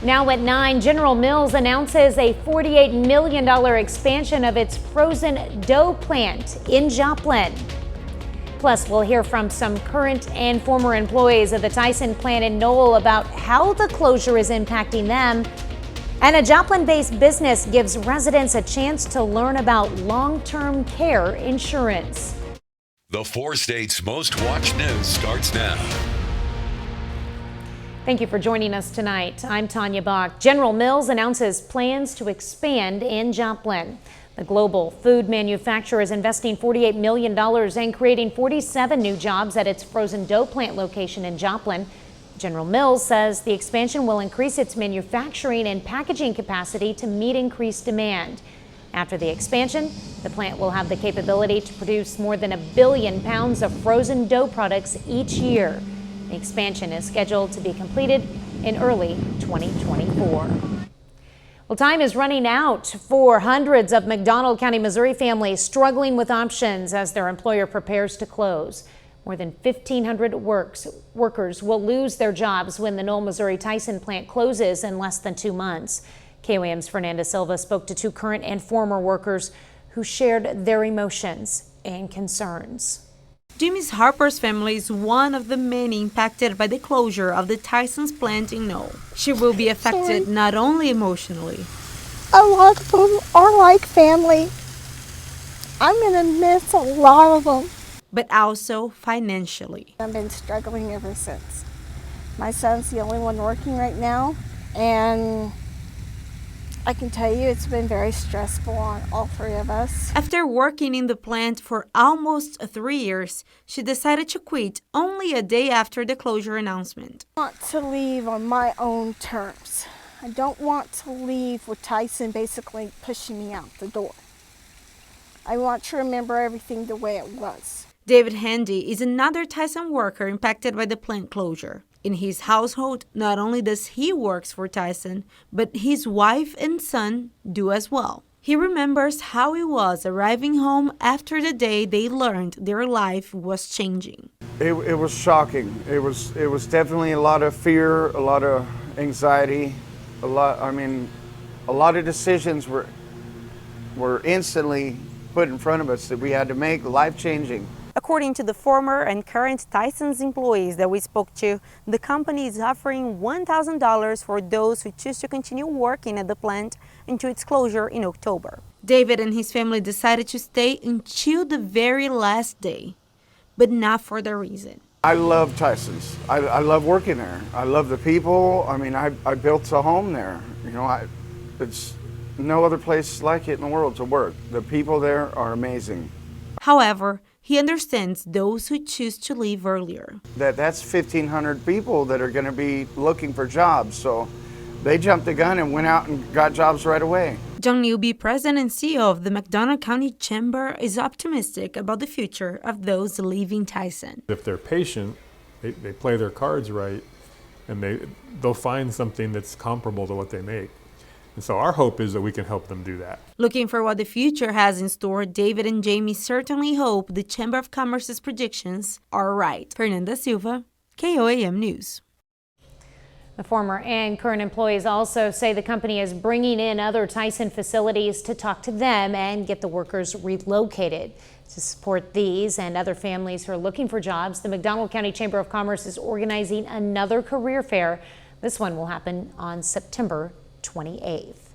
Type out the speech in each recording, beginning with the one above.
Now at 9, General Mills announces a $48 million expansion of its frozen dough plant in Joplin. Plus, we'll hear from some current and former employees of the Tyson plant in Knoll about how the closure is impacting them. And a Joplin-based business gives residents a chance to learn about long-term care insurance. The 4 states' most watched news starts now. Thank you for joining us tonight. I'm Tanya Bach. General Mills announces plans to expand in Joplin. The global food manufacturer is investing $48 million and creating 47 new jobs at its frozen dough plant location in Joplin. General Mills says the expansion will increase its manufacturing and packaging capacity to meet increased demand. After the expansion, the plant will have the capability to produce more than 1 billion pounds of frozen dough products each year. The expansion is scheduled to be completed in early 2024. Well, time is running out for hundreds of McDonald County, Missouri families struggling with options as their employer prepares to close. More than 1,500 workers will lose their jobs when the Knoll, Missouri Tyson plant closes in less than 2 months. KOAM's Fernanda Silva spoke to 2 current and former workers who shared their emotions and concerns. Jimmy's Harper's family is one of the many impacted by the closure of the Tyson's plant in Knoll. She will be affected not only emotionally. A lot of them are like family. I'm going to miss a lot of them. But also financially. I've been struggling ever since. My son's the only one working right now, and I can tell you it's been very stressful on all 3 of us. After working in the plant for almost 3 years, she decided to quit only a day after the closure announcement. I want to leave on my own terms. I don't want to leave with Tyson basically pushing me out the door. I want to remember everything the way it was. David Handy is another Tyson worker impacted by the plant closure. In his household, not only does he work for Tyson, but his wife and son do as well. He remembers how it was arriving home after the day they learned their life was changing. It was shocking. It was definitely a lot of fear, a lot of anxiety, a lot of decisions were instantly put in front of us that we had to make, life-changing. According to the former and current Tyson's employees that we spoke to, the company is offering $1,000 for those who choose to continue working at the plant until its closure in October. David and his family decided to stay until the very last day, but not for the reason. I love Tyson's. I love working there. I love the people. I mean, I built a home there. You know, it's no other place like it in the world to work. The people there are amazing. However, he understands those who choose to leave earlier. That's 1,500 people that are going to be looking for jobs, so they jumped the gun and went out and got jobs right away. John Newby, president and CEO of the McDonald County Chamber, is optimistic about the future of those leaving Tyson. If they're patient, they play their cards right, and they'll find something that's comparable to what they make. And so our hope is that we can help them do that. Looking for what the future has in store, David and Jamie certainly hope the Chamber of Commerce's predictions are right. Fernanda Silva, KOAM News. The former and current employees also say the company is bringing in other Tyson facilities to talk to them and get the workers relocated. To support these and other families who are looking for jobs, the McDonald County Chamber of Commerce is organizing another career fair. This one will happen on September 28th.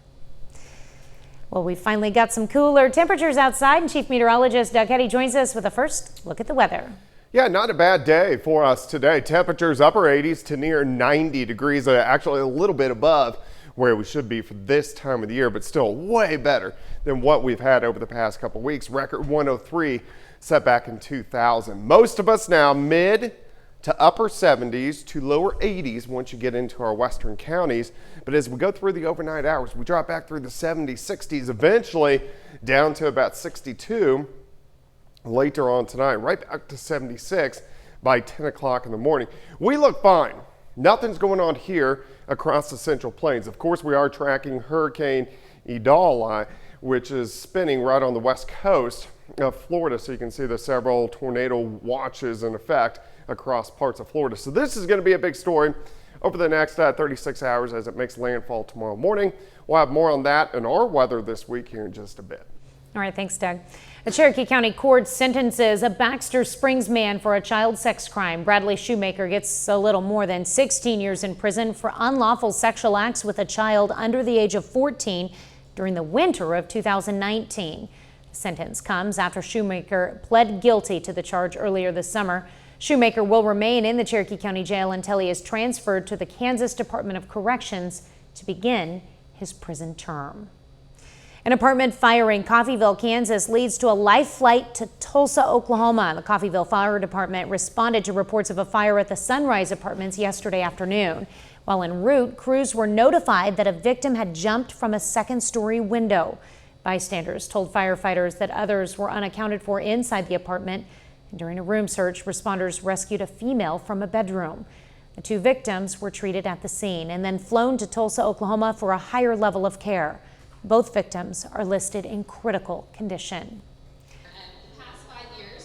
Well, we finally got some cooler temperatures outside, and Chief Meteorologist Doug Hetty joins us with a first look at the weather. Yeah, not a bad day for us today. Temperatures upper 80s to near 90 degrees, actually a little bit above where we should be for this time of the year, but still way better than what we've had over the past couple weeks. Record 103 set back in 2000. Most of us now mid to upper 70s to lower 80s once you get into our western counties. But as we go through the overnight hours, we drop back through the 70s, 60s, eventually down to about 62 later on tonight, right back to 76 by 10 o'clock in the morning. We look fine. Nothing's going on here across the Central Plains. Of course, we are tracking Hurricane Idala, which is spinning right on the west coast of Florida. So you can see the several tornado watches in effect across parts of Florida. So this is going to be a big story over the next 36 hours as it makes landfall tomorrow morning. We'll have more on that and our weather this week here in just a bit. All right, thanks, Doug. A Cherokee County court sentences a Baxter Springs man for a child sex crime. Bradley Shoemaker gets a little more than 16 years in prison for unlawful sexual acts with a child under the age of 14 during the winter of 2019. The sentence comes after Shoemaker pled guilty to the charge earlier this summer. Shoemaker will remain in the Cherokee County Jail until he is transferred to the Kansas Department of Corrections to begin his prison term. An apartment fire in Coffeyville, Kansas leads to a life flight to Tulsa, Oklahoma. The Coffeyville Fire Department responded to reports of a fire at the Sunrise Apartments yesterday afternoon. While en route, crews were notified that a victim had jumped from a second-story window. Bystanders told firefighters that others were unaccounted for inside the apartment. During a room search, responders rescued a female from a bedroom. The two victims were treated at the scene and then flown to Tulsa, Oklahoma for a higher level of care. Both victims are listed in critical condition.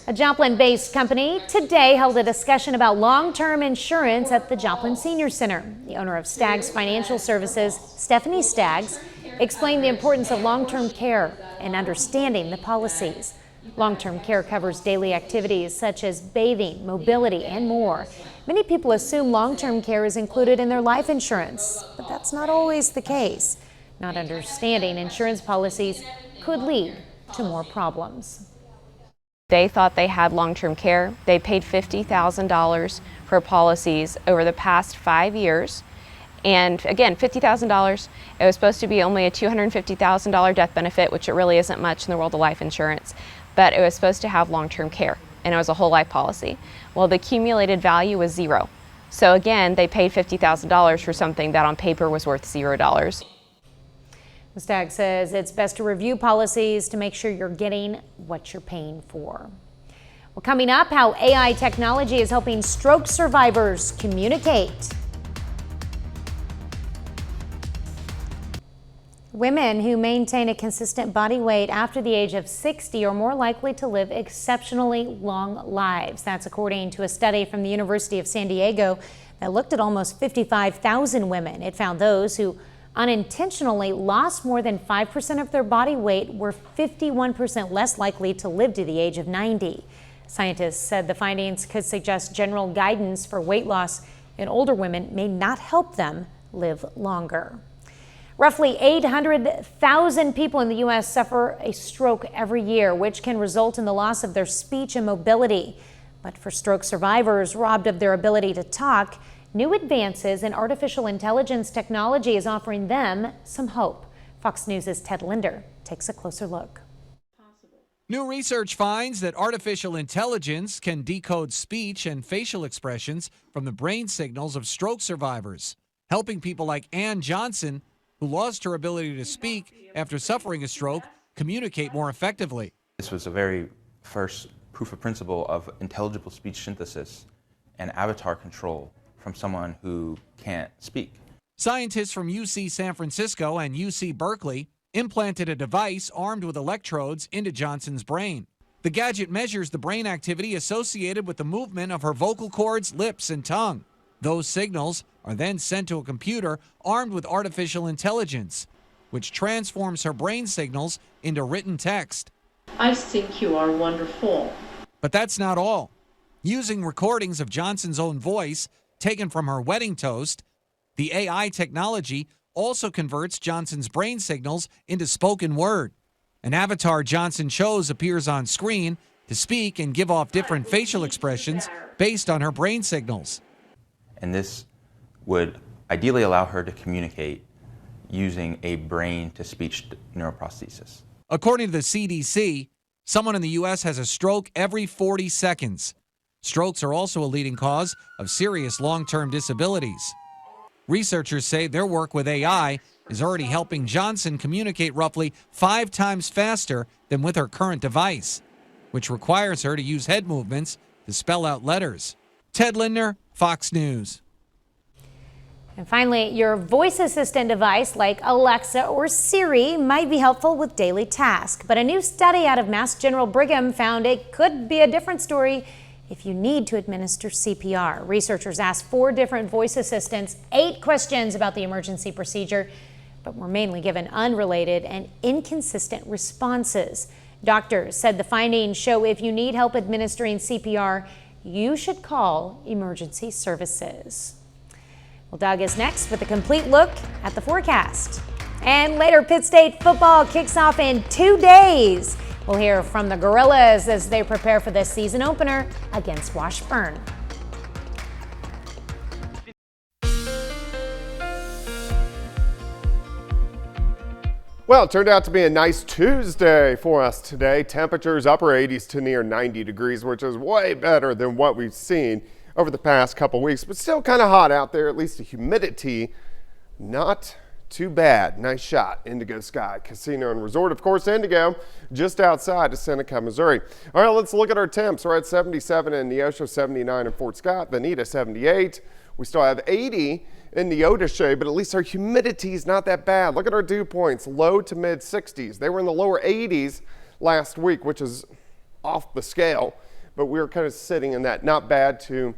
A Joplin-based company today held a discussion about long-term insurance at the Joplin Senior Center. The owner of Staggs Financial Services, Stephanie Staggs, explained the importance of long-term care and understanding the policies. Long-term care covers daily activities such as bathing, mobility, and more. Many people assume long-term care is included in their life insurance, but that's not always the case. Not understanding insurance policies could lead to more problems. They thought they had long-term care. They paid $50,000 for policies over the past 5 years. And again, $50,000, it was supposed to be only a $250,000 death benefit, which it really isn't much in the world of life insurance, but it was supposed to have long-term care, and it was a whole life policy. Well, the accumulated value was zero. So again, they paid $50,000 for something that on paper was worth $0. The Stag says it's best to review policies to make sure you're getting what you're paying for. Well, coming up, how AI technology is helping stroke survivors communicate. Women who maintain a consistent body weight after the age of 60 are more likely to live exceptionally long lives. That's according to a study from the University of San Diego that looked at almost 55,000 women. It found those who unintentionally lost more than 5% of their body weight were 51% less likely to live to the age of 90. Scientists said the findings could suggest general guidance for weight loss in older women may not help them live longer. Roughly 800,000 people in the U.S. suffer a stroke every year, which can result in the loss of their speech and mobility. But for stroke survivors robbed of their ability to talk, new advances in artificial intelligence technology is offering them some hope. Fox News' Ted Linder takes a closer look. New research finds that artificial intelligence can decode speech and facial expressions from the brain signals of stroke survivors, helping people like Ann Johnson, who lost her ability to speak after suffering a stroke, communicate more effectively. This was the very first proof of principle of intelligible speech synthesis and avatar control from someone who can't speak. Scientists from UC San Francisco and UC Berkeley implanted a device armed with electrodes into Johnson's brain. The gadget measures the brain activity associated with the movement of her vocal cords, lips, and tongue. Those signals are then sent to a computer armed with artificial intelligence, which transforms her brain signals into written text. I think you are wonderful. But that's not all. Using recordings of Johnson's own voice taken from her wedding toast, the AI technology also converts Johnson's brain signals into spoken word. An avatar Johnson chose appears on screen to speak and give off different facial expressions based on her brain signals. And this would ideally allow her to communicate using a brain-to-speech neuroprosthesis. According to the CDC, someone in the U.S. has a stroke every 40 seconds. Strokes are also a leading cause of serious long-term disabilities. Researchers say their work with AI is already helping Johnson communicate roughly 5 times faster than with her current device, which requires her to use head movements to spell out letters. Ted Linder, Fox News. And finally, your voice assistant device like Alexa or Siri might be helpful with daily tasks. But a new study out of Mass General Brigham found it could be a different story if you need to administer CPR. Researchers asked 4 different voice assistants 8 questions about the emergency procedure, but were mainly given unrelated and inconsistent responses. Doctors said the findings show if you need help administering CPR, you should call emergency services. Well, Doug is next with a complete look at the forecast. And later, Pitt State football kicks off in 2 days. We'll hear from the Gorillas as they prepare for the season opener against Washburn. Well, it turned out to be a nice Tuesday for us today. Temperatures upper 80s to near 90 degrees, which is way better than what we've seen over the past couple weeks, but still kind of hot out there. At least the humidity not too bad. Nice shot. Indigo Sky Casino and Resort, of course, Indigo, just outside of Seneca, Missouri. All right, let's look at our temps. We're at 77 in Neosho, 79 in Fort Scott, Veneta 78. We still have 80 in Neodesha, but at least our humidity is not that bad. Look at our dew points, low to mid 60s. They were in the lower 80s last week, which is off the scale, but we were kind of sitting in that not bad to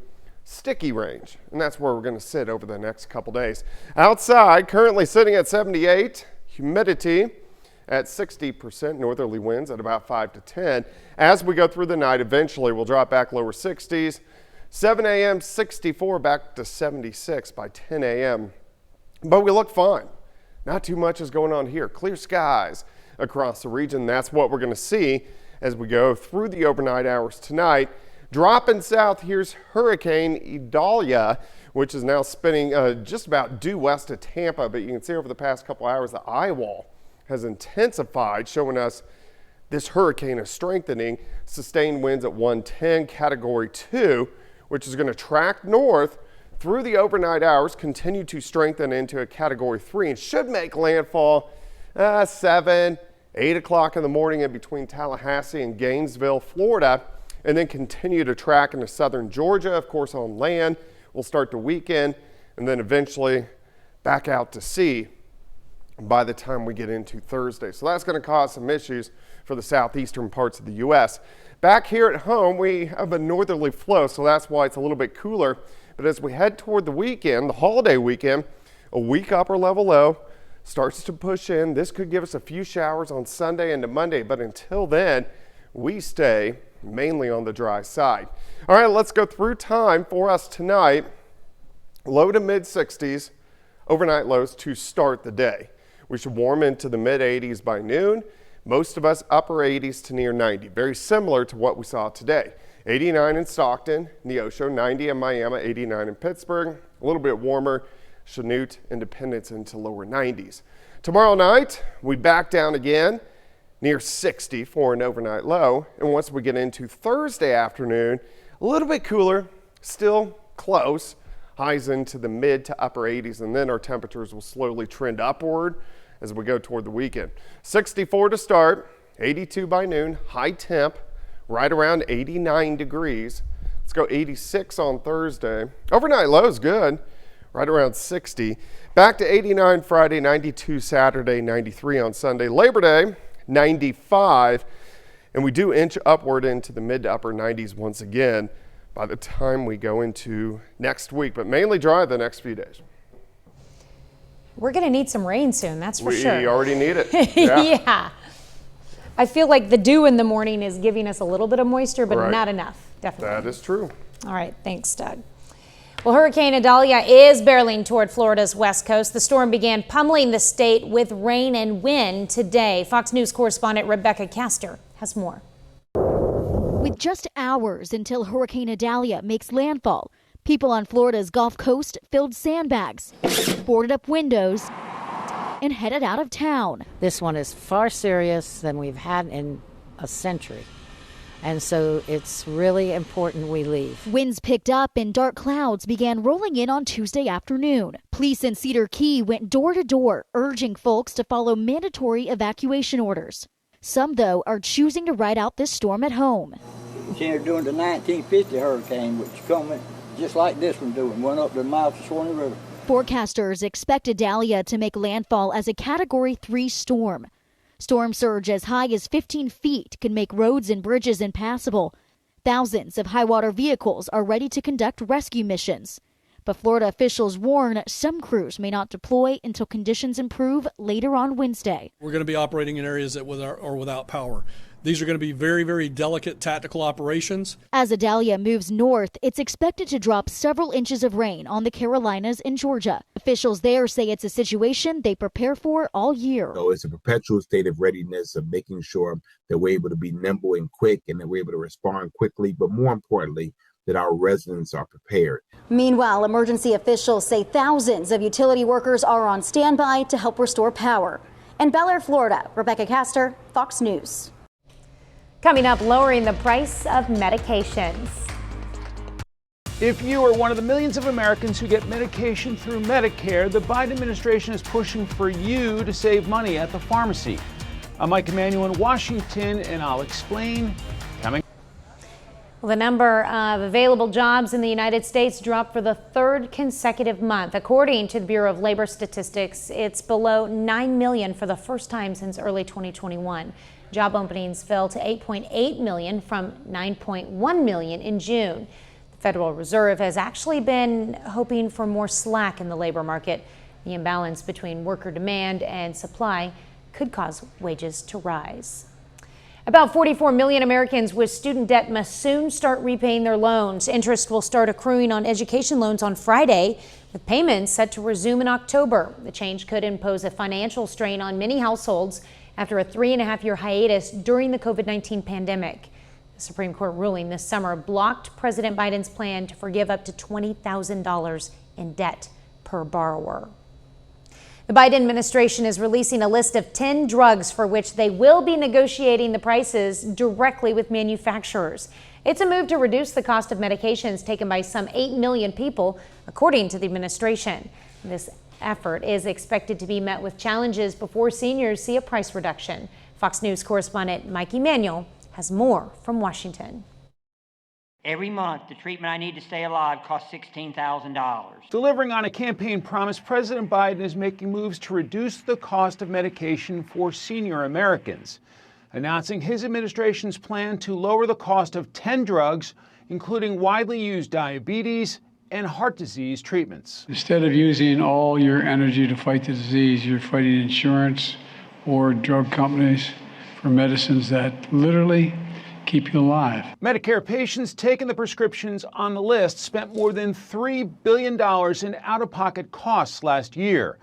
sticky range, and that's where we're going to sit over the next couple days. Outside, currently sitting at 78, humidity at 60%, northerly winds at about 5 to 10. As we go through the night, eventually we'll drop back lower 60s. 7 a.m., 64, back to 76 by 10 a.m. But we look fine. Not too much is going on here. Clear skies across the region. That's what we're going to see as we go through the overnight hours tonight. Dropping south, here's Hurricane Idalia, which is now spinning just about due west of Tampa. But you can see over the past couple hours, the eye wall has intensified, showing us this hurricane is strengthening. Sustained winds at 110, Category 2, which is going to track north through the overnight hours, continue to strengthen into a Category 3, and should make landfall 7, 8 o'clock in the morning in between Tallahassee and Gainesville, Florida, and then continue to track into southern Georgia. Of course, on land, we'll start the weekend, and then eventually back out to sea by the time we get into Thursday. So that's going to cause some issues for the southeastern parts of the U.S. Back here at home, we have a northerly flow, so that's why it's a little bit cooler. But as we head toward the weekend, the holiday weekend, a weak upper level low starts to push in. This could give us a few showers on Sunday into Monday, but until then, we stay mainly on the dry side. All right, let's go through time for us tonight. Low to mid 60s, overnight lows to start the day. We should warm into the mid 80s by noon. Most of us upper 80s to near 90, very similar to what we saw today. 89 in Stockton, Neosho, 90 in Miami, 89 in Pittsburgh, a little bit warmer, Chanute, Independence into lower 90s. Tomorrow night, we back down again, near 60 for an overnight low. And once we get into Thursday afternoon, a little bit cooler, still close, highs into the mid to upper 80s, and then our temperatures will slowly trend upward as we go toward the weekend. 64 to start, 82 by noon, high temp, right around 89 degrees. Let's go 86 on Thursday. Overnight low is good, right around 60. Back to 89 Friday, 92 Saturday, 93 on Sunday. Labor Day, 95. And we do inch upward into the mid to upper 90s once again by the time we go into next week, but mainly dry the next few days. We're going to need some rain soon, that's for sure. We already need it. Yeah. I feel like the dew in the morning is giving us a little bit of moisture, but Right. not enough, definitely. That is true. All right, thanks, Doug. Well, Hurricane Idalia is barreling toward Florida's west coast. The storm began pummeling the state with rain and wind today. Fox News correspondent Rebecca Castor has more. With just hours until Hurricane Idalia makes landfall, people on Florida's Gulf Coast filled sandbags, boarded up windows, and headed out of town. This one is far serious than we've had in a century. And so it's really important we leave. Winds picked up and dark clouds began rolling in on Tuesday afternoon. Police in Cedar Key went door to door, urging folks to follow mandatory evacuation orders. Some, though, are choosing to ride out this storm at home. They're doing the 1950 hurricane, which coming just like this one doing, went up the mouth of Swanee River. Forecasters expect Idalia to make landfall as a Category 3 storm. Storm surge as high as 15 feet could make roads and bridges impassable. Thousands of high-water vehicles are ready to conduct rescue missions. But Florida officials warn some crews may not deploy until conditions improve later on Wednesday. We're going to be operating in areas that are without power. These are going to be very, very delicate tactical operations. As Idalia moves north, it's expected to drop several inches of rain on the Carolinas and Georgia. Officials there say it's a situation they prepare for all year. So it's a perpetual state of readiness of making sure that we're able to be nimble and quick and that we're able to respond quickly, but more importantly, that our residents are prepared. Meanwhile, emergency officials say thousands of utility workers are on standby to help restore power. In Bel Air, Florida, Rebecca Castor, Fox News. Coming up, lowering the price of medications. If you are one of the millions of Americans who get medication through Medicare, the Biden administration is pushing for you to save money at the pharmacy. I'm Mike Emanuel in Washington, and I'll explain coming. Well, the number of available jobs in the United States dropped for the third consecutive month. According to the Bureau of Labor Statistics, it's below 9 million for the first time since early 2021. Job openings fell to 8.8 million from 9.1 million in June. The Federal Reserve has actually been hoping for more slack in the labor market. The imbalance between worker demand and supply could cause wages to rise. About 44 million Americans with student debt must soon start repaying their loans. Interest will start accruing on education loans on Friday, with payments set to resume in October. The change could impose a financial strain on many households after a 3.5-year hiatus during the COVID-19 pandemic. The Supreme Court ruling this summer blocked President Biden's plan to forgive up to $20,000 in debt per borrower. The Biden administration is releasing a list of 10 drugs for which they will be negotiating the prices directly with manufacturers. It's a move to reduce the cost of medications taken by some 8 million people, according to the administration. This effort is expected to be met with challenges before seniors see a price reduction. Fox News correspondent Mike Emanuel has more from Washington. Every month, the treatment I need to stay alive costs $16,000. Delivering on a campaign promise, President Biden is making moves to reduce the cost of medication for senior Americans, announcing his administration's plan to lower the cost of 10 drugs, including widely used diabetes and heart disease treatments. Instead of using all your energy to fight the disease, you're fighting insurance or drug companies for medicines that literally keep you alive. Medicare patients taking the prescriptions on the list spent more than $3 billion in out-of-pocket costs last year.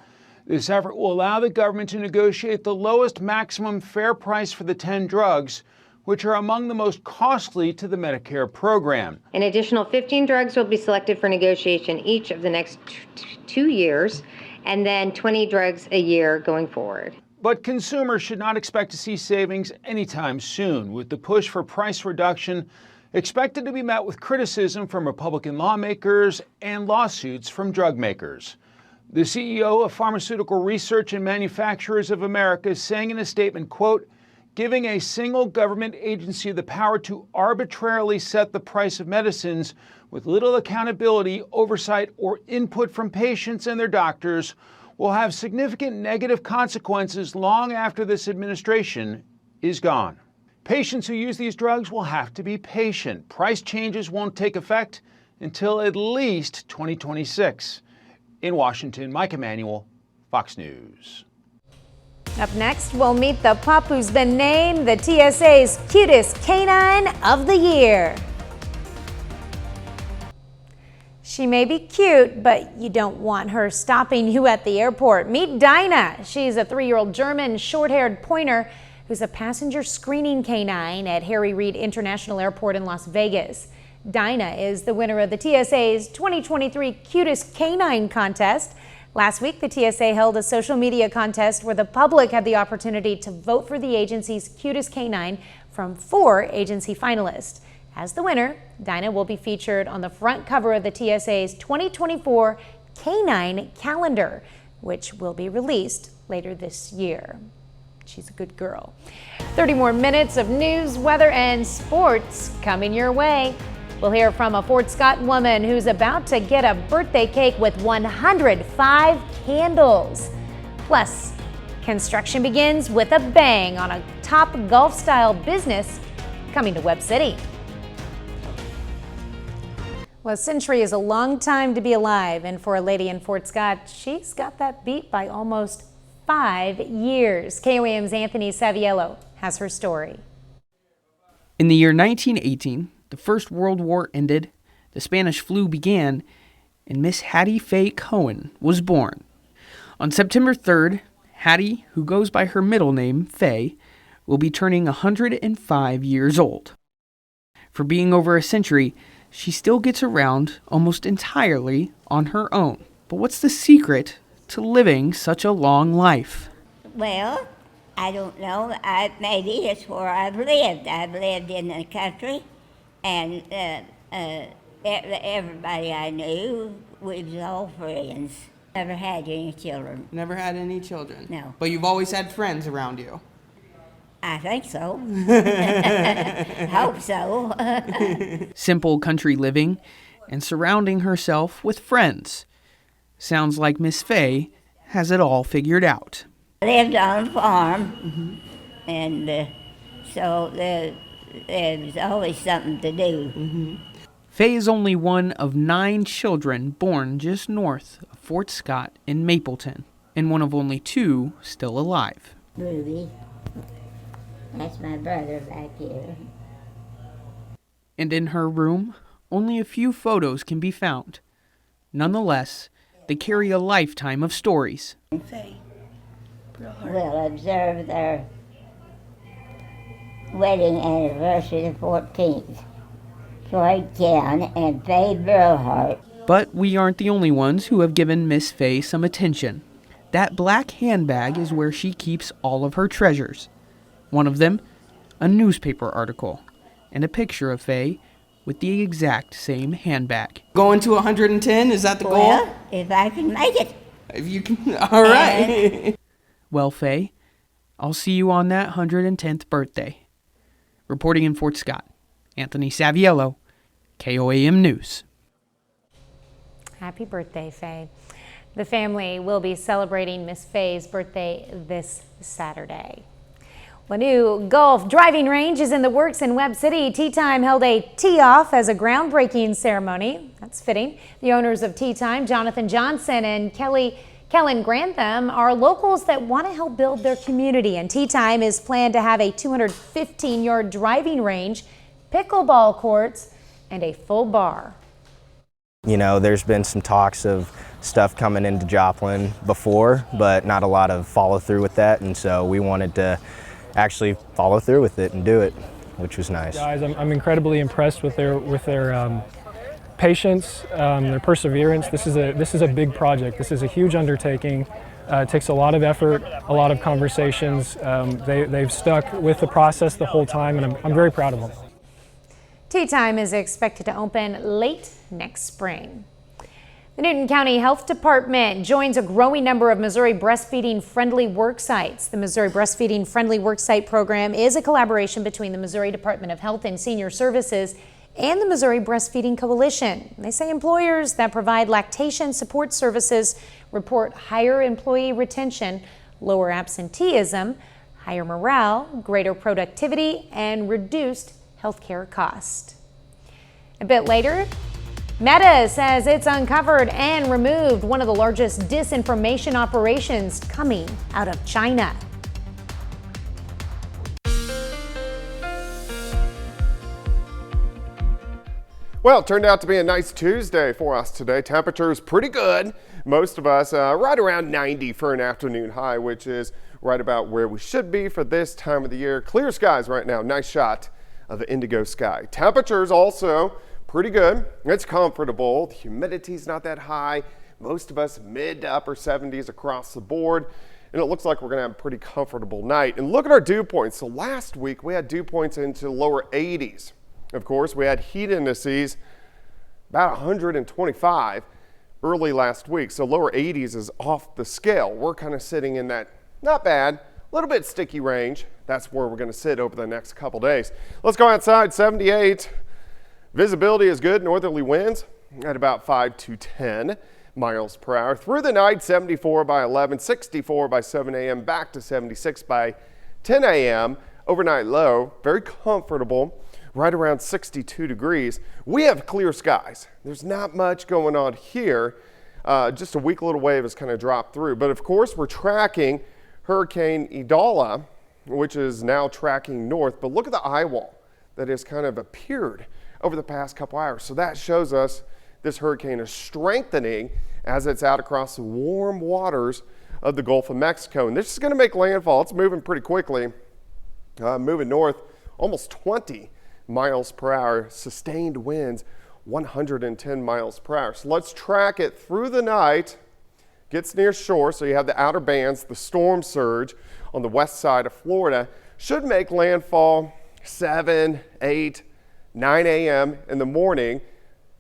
This effort will allow the government to negotiate the lowest maximum fair price for the 10 drugs, which are among the most costly to the Medicare program. An additional 15 drugs will be selected for negotiation each of the next 2 years, and then 20 drugs a year going forward. But consumers should not expect to see savings anytime soon, with the push for price reduction expected to be met with criticism from Republican lawmakers and lawsuits from drug makers. The CEO of Pharmaceutical Research and Manufacturers of America is saying in a statement, quote, "Giving a single government agency the power to arbitrarily set the price of medicines with little accountability, oversight, or input from patients and their doctors will have significant negative consequences long after this administration is gone. Patients who use these drugs will have to be patient. Price changes won't take effect until at least 2026. In Washington, Mike Emanuel, Fox News. Up next, we'll meet the pup who's been named the TSA's cutest canine of the year. She may be cute, but you don't want her stopping you at the airport. Meet Dinah. She's a 3-year-old German short-haired pointer who's a passenger screening canine at Harry Reid International Airport in Las Vegas. Dinah is the winner of the TSA's 2023 Cutest Canine Contest. Last week, the TSA held a social media contest where the public had the opportunity to vote for the agency's cutest canine from 4 agency finalists. As the winner, Dinah will be featured on the front cover of the TSA's 2024 Canine Calendar, which will be released later this year. She's a good girl. 30 more minutes of news, weather, and sports coming your way. We'll hear from a Fort Scott woman who's about to get a birthday cake with 105 candles. Plus, construction begins with a bang on a top golf-style business coming to Webb City. Well, a century is a long time to be alive, and for a lady in Fort Scott, she's got that beat by almost 5 years. KOAM's Anthony Saviello has her story. In the year 1918, the First World War ended, the Spanish flu began, and Miss Hattie Faye Cohen was born. On September 3rd, Hattie, who goes by her middle name, Faye, will be turning 105 years old. For being over a century, she still gets around almost entirely on her own. But what's the secret to living such a long life? Well, I don't know. Maybe it's where I've lived. I've lived in the country, and everybody I knew, we was all friends. Never had any children. Never had any children? No. But you've always had friends around you? I think so. Hope so. Simple country living and surrounding herself with friends. Sounds like Miss Faye has it all figured out. I lived on a farm, and so there was always something to do. Faye is only one of 9 children born just north of Fort Scott in Mapleton, and one of only 2 still alive. Ruby. That's my brother back here. And in her room, only a few photos can be found. Nonetheless, they carry a lifetime of stories. We'll observe their wedding anniversary the 14th. Floyd Cowan and Faye Burlhart. But we aren't the only ones who have given Miss Faye some attention. That black handbag is where she keeps all of her treasures. One of them, a newspaper article, and a picture of Faye with the exact same handbag. Going to 110, is that the goal? Well, if I can make it. If you can, all right. Well, Faye, I'll see you on that 110th birthday. Reporting in Fort Scott, Anthony Saviello, KOAM News. Happy birthday, Faye. The family will be celebrating Miss Faye's birthday this Saturday. A new golf driving range is in the works in Webb City. Tee Time held a tee-off as a groundbreaking ceremony. That's fitting. The owners of Tee Time, Jonathan Johnson and Kellen Grantham, are locals that want to help build their community. And Tee Time is planned to have a 215-yard driving range, pickleball courts, and a full bar. You know, there's been some talks of stuff coming into Joplin before, but not a lot of follow through with that. And so we wanted to actually follow through with it and do it, which was nice. Guys, I'm incredibly impressed with their patience, their perseverance. This is a big project. This is a huge undertaking. It takes a lot of effort, a lot of conversations. They've stuck with the process the whole time, and I'm very proud of them. Tee Time is expected to open late next spring. The Newton County Health Department joins a growing number of Missouri breastfeeding-friendly work sites. The Missouri Breastfeeding-Friendly Work Site program is a collaboration between the Missouri Department of Health and Senior Services and the Missouri Breastfeeding Coalition. They say employers that provide lactation support services report higher employee retention, lower absenteeism, higher morale, greater productivity, and reduced healthcare cost. A bit later, Meta says it's uncovered and removed one of the largest disinformation operations coming out of China. Well, it turned out to be a nice Tuesday for us today. Temperatures pretty good. Most of us right around 90 for an afternoon high, which is right about where we should be for this time of the year. Clear skies right now. Nice shot of the indigo sky. Temperatures also pretty good. It's comfortable. The humidity's not that high. Most of us mid to upper 70s across the board. And it looks like we're going to have a pretty comfortable night. And look at our dew points. So last week we had dew points into lower 80s. Of course, we had heat indices about 125 early last week. So lower 80s is off the scale. We're kind of sitting in that not bad, a little bit sticky range. That's where we're going to sit over the next couple days. Let's go outside. 78. Visibility is good. Northerly winds at about 5 to 10 miles per hour. Through the night, 74 by 11, 64 by 7 a.m., back to 76 by 10 a.m. Overnight low, very comfortable. right around 62 degrees. We have clear skies. There's not much going on here. Just a weak little wave has kind of dropped through. But of course, we're tracking Hurricane Idala, which is now tracking north. But look at the eye wall that has kind of appeared over the past couple hours. So that shows us this hurricane is strengthening as it's out across the warm waters of the Gulf of Mexico. And this is going to make landfall. It's moving pretty quickly, moving north almost 20 miles per hour, sustained winds 110 miles per hour. So let's track it through the night, gets near shore, so you have the outer bands, the storm surge on the west side of Florida, should make landfall 7, 8, 9 a.m. in the morning.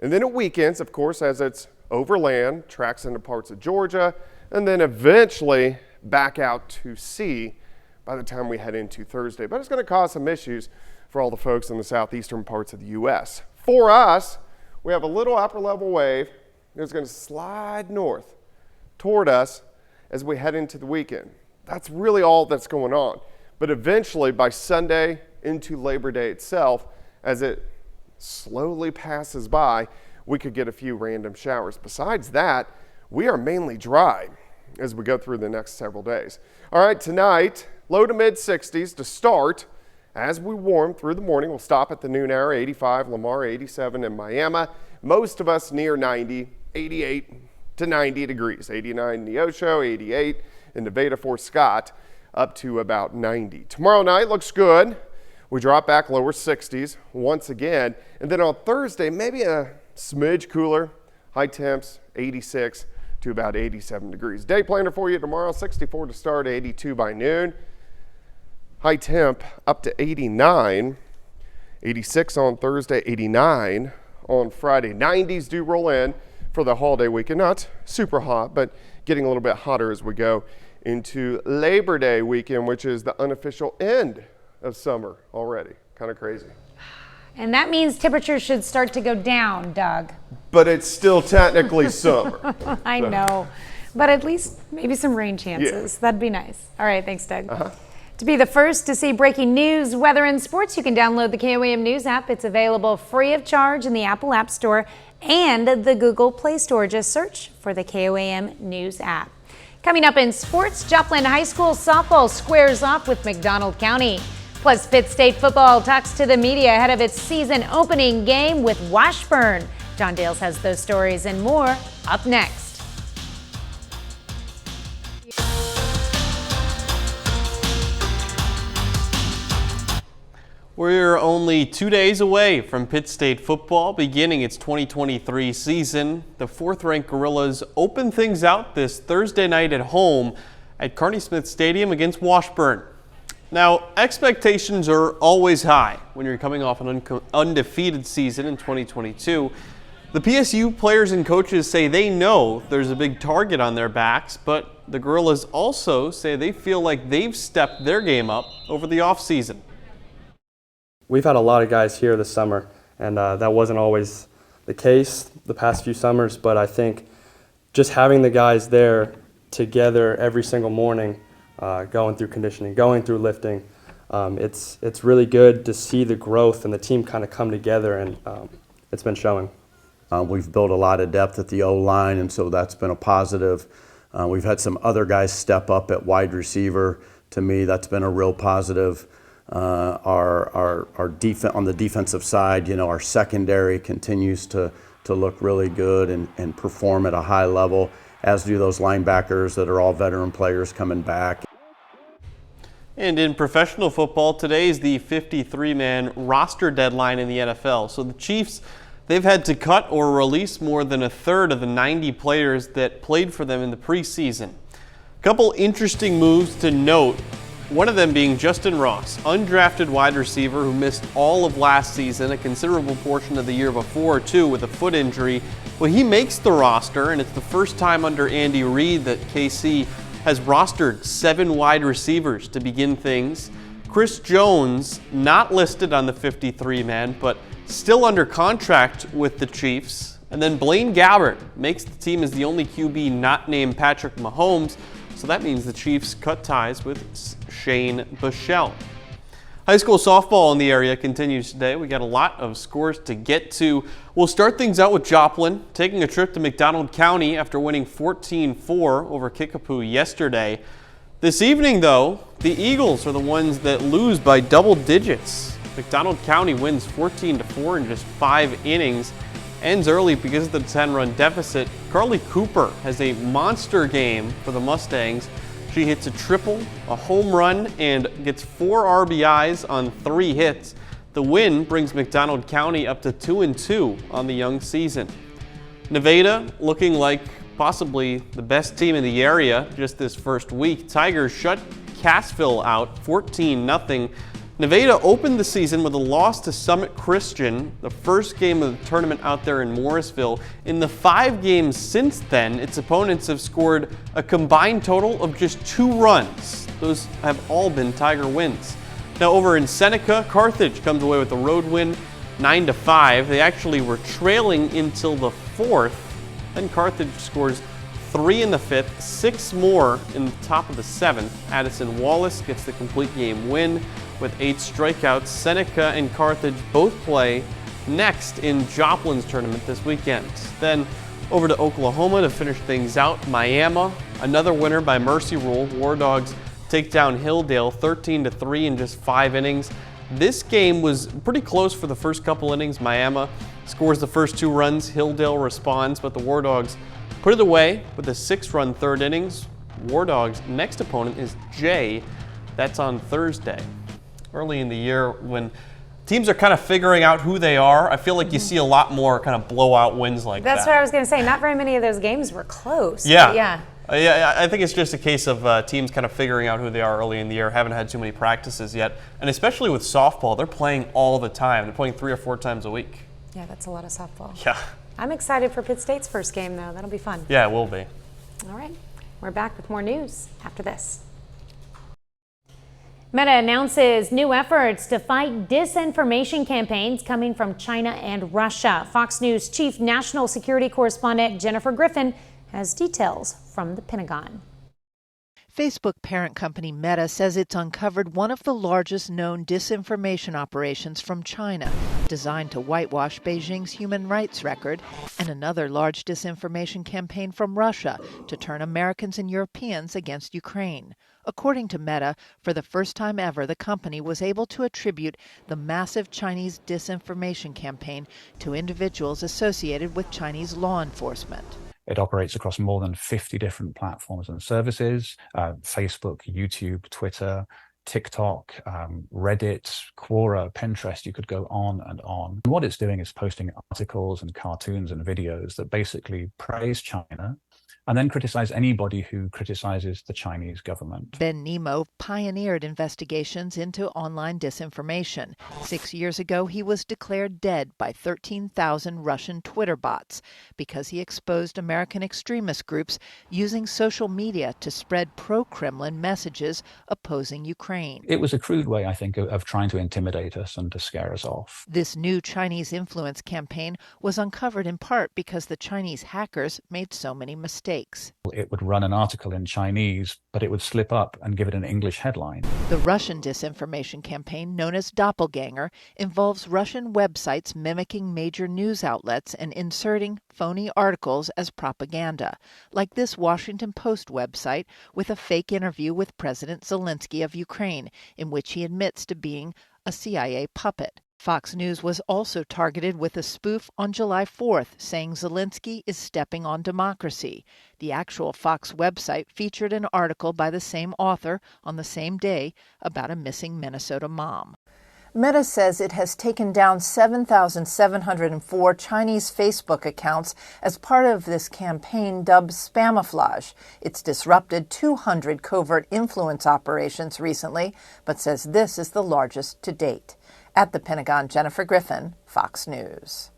And then it weakens, of course, as it's overland, tracks into parts of Georgia, and then eventually back out to sea by the time we head into Thursday. But it's going to cause some issues for all the folks in the southeastern parts of the U.S. For us, we have a little upper level wave that's going to slide north toward us as we head into the weekend. That's really all that's going on. But eventually, by Sunday into Labor Day itself, as it slowly passes by, we could get a few random showers. Besides that, we are mainly dry as we go through the next several days. All right, tonight, low to mid 60s to start. As we warm through the morning, we'll stop at the noon hour, 85, Lamar, 87 in Miami. Most of us near 90, 88 to 90 degrees, 89 in Neosho, 88 in Nevada, Fort Scott, up to about 90. Tomorrow night looks good. We drop back lower 60s once again. And then on Thursday, maybe a smidge cooler, high temps, 86 to about 87 degrees. Day planner for you tomorrow, 64 to start, 82 by noon. High temp up to 89, 86 on Thursday, 89 on Friday. 90s do roll in for the holiday weekend. Not super hot, but getting a little bit hotter as we go into Labor Day weekend, which is the unofficial end of summer already. Kind of crazy. And that means temperatures should start to go down, Doug. But it's still technically summer. I know, but at least maybe some rain chances. Yeah. That'd be nice. All right, thanks, Doug. To be the first to see breaking news, weather, and sports, you can download the KOAM News app. It's available free of charge in the Apple App Store and the Google Play Store. Just search for the KOAM News app. Coming up in sports, Joplin High School softball squares off with McDonald County. Plus, Pitt State football talks to the media ahead of its season opening game with Washburn. John Dales has those stories and more up next. We're only 2 days away from Pitt State football beginning its 2023 season. The fourth-ranked Gorillas open things out this Thursday night at home at Carney Smith Stadium against Washburn. Now, expectations are always high when you're coming off an undefeated season in 2022. The PSU players and coaches say they know there's a big target on their backs, but the Gorillas also say they feel like they've stepped their game up over the offseason. We've had a lot of guys here this summer, and that wasn't always the case the past few summers, but I think just having the guys there together every single morning, going through conditioning, going through lifting, it's really good to see the growth and the team kind of come together, and it's been showing. We've built a lot of depth at the O-line, and so that's been a positive. We've had some other guys step up at wide receiver. To me, that's been a real positive. Our defense on the defensive side, you know, our secondary continues to look really good and perform at a high level, as do those linebackers that are all veteran players coming back. And in professional football, today is the 53-man roster deadline in the NFL. So the Chiefs, they've had to cut or release more than a third of the 90 players that played for them in the preseason. A couple interesting moves to note. One of them being Justin Ross, undrafted wide receiver who missed all of last season, a considerable portion of the year before too with a foot injury. Well, he makes the roster, and it's the first time under Andy Reid that KC has rostered 7 wide receivers to begin things. Chris Jones, not listed on the 53-man, but still under contract with the Chiefs. And then Blaine Gabbert makes the team as the only QB not named Patrick Mahomes. So that means the Chiefs cut ties with Shane Buechele. High school softball in the area continues today. We got a lot of scores to get to. We'll start things out with Joplin taking a trip to McDonald County after winning 14-4 over Kickapoo yesterday. This evening, though, the Eagles are the ones that lose by double digits. McDonald County wins 14-4 in just 5 innings. Ends early because of the 10-run deficit. Carly Cooper has a monster game for the Mustangs. She hits a triple, a home run, and gets 4 RBIs on 3 hits. The win brings McDonald County up to 2-2 on the young season. Nevada looking like possibly the best team in the area just this first week. Tigers shut Cassville out 14-0. Nevada opened the season with a loss to Summit Christian, the first game of the tournament out there in Morrisville. In the 5 games since then, its opponents have scored a combined total of just 2 runs. Those have all been Tiger wins. Now over in Seneca, Carthage comes away with a road win, 9-5. They actually were trailing until the 4th. Then Carthage scores 3 in the 5th, 6 more in the top of the 7th. Addison Wallace gets the complete game win with 8 strikeouts. Seneca and Carthage both play next in Joplin's tournament this weekend. Then over to Oklahoma to finish things out. Miami, another winner by Mercy Rule. War Dogs take down Hilldale 13-3 in just 5 innings. This game was pretty close for the first couple innings. Miami scores the first 2 runs. Hilldale responds, but the War Dogs put it away with a 6-run third innings. War Dogs' next opponent is Jay. That's on Thursday. Early in the year when teams are kind of figuring out who they are, I feel like you see a lot more kind of blowout wins like that. That's what I was going to say. Not very many of those games were close. Yeah. Yeah, I think it's just a case of teams kind of figuring out who they are early in the year. Haven't had too many practices yet. And especially with softball, they're playing all the time. They're playing 3 or 4 times a week. Yeah, that's a lot of softball. Yeah. I'm excited for Pitt State's first game, though. That'll be fun. Yeah, it will be. All right. We're back with more news after this. Meta announces new efforts to fight disinformation campaigns coming from China and Russia. Fox News Chief National Security Correspondent Jennifer Griffin has details from the Pentagon. Facebook parent company Meta says it's uncovered one of the largest known disinformation operations from China, designed to whitewash Beijing's human rights record, and another large disinformation campaign from Russia to turn Americans and Europeans against Ukraine. According to Meta, for the first time ever, the company was able to attribute the massive Chinese disinformation campaign to individuals associated with Chinese law enforcement. It operates across more than 50 different platforms and services, Facebook, YouTube, Twitter, TikTok, Reddit, Quora, Pinterest, you could go on and on. What it's doing is posting articles and cartoons and videos that basically praise China and then criticize anybody who criticizes the Chinese government. Ben Nemo pioneered investigations into online disinformation. 6 years ago, he was declared dead by 13,000 Russian Twitter bots because he exposed American extremist groups using social media to spread pro-Kremlin messages opposing Ukraine. It was a crude way, I think, of trying to intimidate us and to scare us off. This new Chinese influence campaign was uncovered in part because the Chinese hackers made so many mistakes. It would run an article in Chinese, but it would slip up and give it an English headline. The Russian disinformation campaign, known as Doppelganger, involves Russian websites mimicking major news outlets and inserting phony articles as propaganda, like this Washington Post website with a fake interview with President Zelensky of Ukraine, in which he admits to being a CIA puppet. Fox News was also targeted with a spoof on July 4th, saying Zelensky is stepping on democracy. The actual Fox website featured an article by the same author on the same day about a missing Minnesota mom. Meta says it has taken down 7,704 Chinese Facebook accounts as part of this campaign dubbed Spamouflage. It's disrupted 200 covert influence operations recently, but says this is the largest to date. At the Pentagon, Jennifer Griffin, Fox News.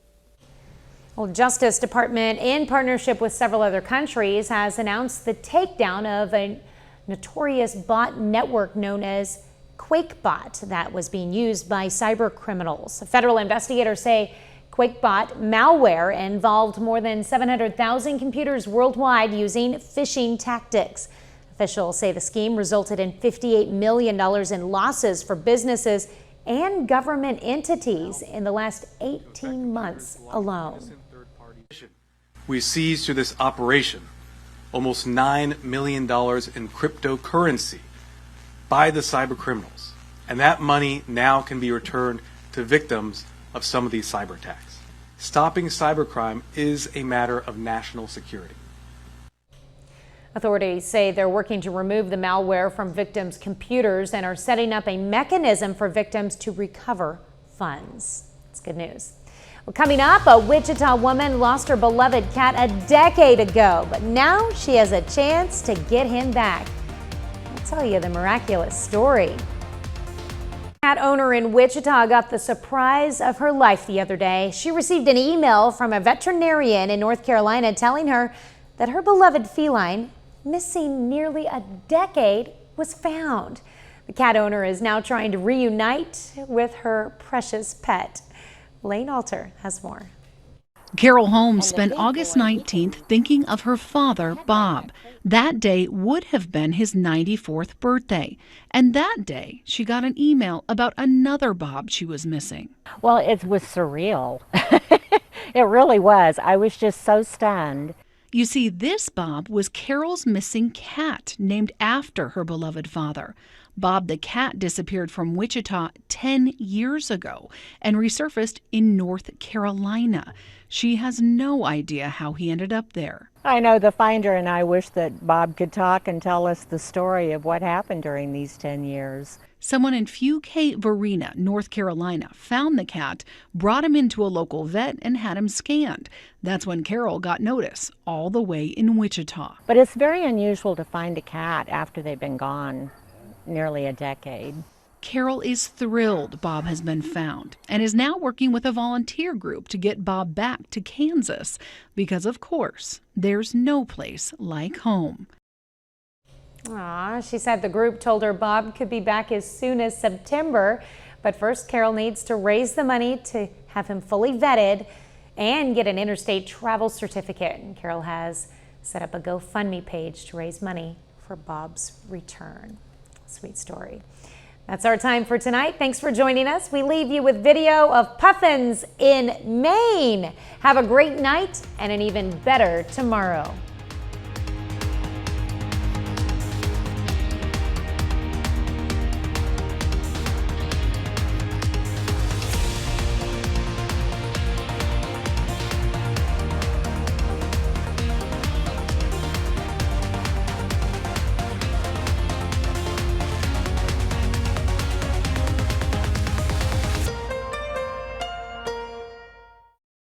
Well, Justice Department, in partnership with several other countries, has announced the takedown of a notorious bot network known as QuakeBot that was being used by cyber criminals. Federal investigators say QuakeBot malware involved more than 700,000 computers worldwide using phishing tactics. Officials say the scheme resulted in $58 million in losses for businesses and government entities in the last 18 months alone. We seized through this operation almost $9 million in cryptocurrency by the cyber criminals, and that money now can be returned to victims of some of these cyber attacks. Stopping cybercrime is a matter of national security. Authorities say they're working to remove the malware from victims' computers and are setting up a mechanism for victims to recover funds. That's good news. Well, coming up, a Wichita woman lost her beloved cat a decade ago, but now she has a chance to get him back. I'll tell you the miraculous story. Cat owner in Wichita got the surprise of her life the other day. She received an email from a veterinarian in North Carolina telling her that her beloved feline, missing nearly a decade, was found. The cat owner is now trying to reunite with her precious pet. Lane Alter has more. Carol Holmes spent August 19th thinking of her father, Bob. That day would have been his 94th birthday. And that day, she got an email about another Bob she was missing. Well, it was surreal. It really was. I was just so stunned. You see, this Bob was Carol's missing cat, named after her beloved father. Bob the cat disappeared from Wichita 10 years ago and resurfaced in North Carolina. She has no idea how he ended up there. I know the finder and I wish that Bob could talk and tell us the story of what happened during these 10 years. Someone in Varina, North Carolina, found the cat, brought him into a local vet, and had him scanned. That's when Carol got notice, all the way in Wichita. But it's very unusual to find a cat after they've been gone nearly a decade. Carol is thrilled Bob has been found and is now working with a volunteer group to get Bob back to Kansas because, of course, there's no place like home. Aw, she said the group told her Bob could be back as soon as September, but first Carol needs to raise the money to have him fully vetted and get an interstate travel certificate. And Carol has set up a GoFundMe page to raise money for Bob's return. Sweet story. That's our time for tonight. Thanks for joining us. We leave you with video of puffins in Maine. Have a great night and an even better tomorrow.